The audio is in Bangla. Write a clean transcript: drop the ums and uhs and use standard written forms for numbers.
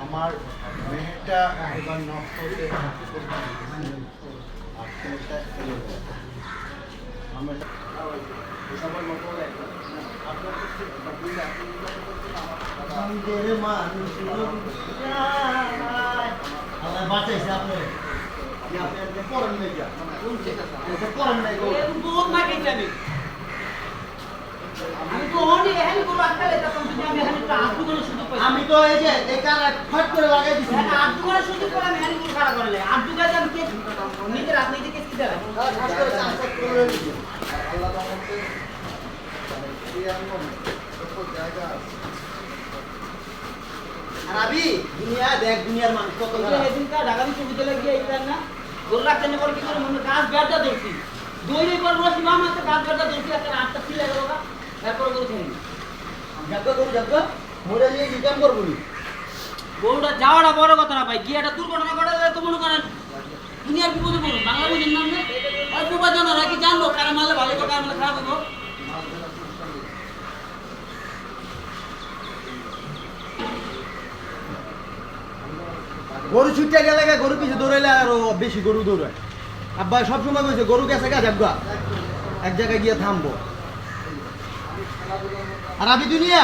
আমার মেয়েটা এবার নষ্ট হতে বাঁচাইছে আপনার আমি তো এই যে ফট করে লাগাই দিচ্ছি নিজের আপনি দুনিয়া দেখ দুনিয়ার মানুষ কত ঢাকা বিশ্ববিদ্যালয়ে গিয়ে এইটার না গোল্লা কেন করে কি করে মনে গাছ বেড়া ধরছি দৈনিক পর রসি মামা তো গাছ বেড়া ধরছি একটা আটটা ছিল গেল তারপরে গরু খেয়ে যাবো মোড়ে নিয়ে রিটার্ন করবো গরুটা যাওয়াটা বড় কথা না ভাই গিয়ে একটা দুর্ঘটনা ঘটে তো মনে করেন দুনিয়ার বিপদে পড়ুন বাংলা বুঝেন নাম না ওই বিপজ্জনকরা কি জানলো কারা মারলে ভালো হবে কারা মারলে খারাপ হবো গরু ছুটতে গেলে গরু পিছিয়ে দৌড়াইলে আরো বেশি গরু দৌড়ায় আব্বা সবসময় বলছে গরু গেছে গা যাবগা এক জায়গায় গিয়ে থামবো আর আমি দুনিয়া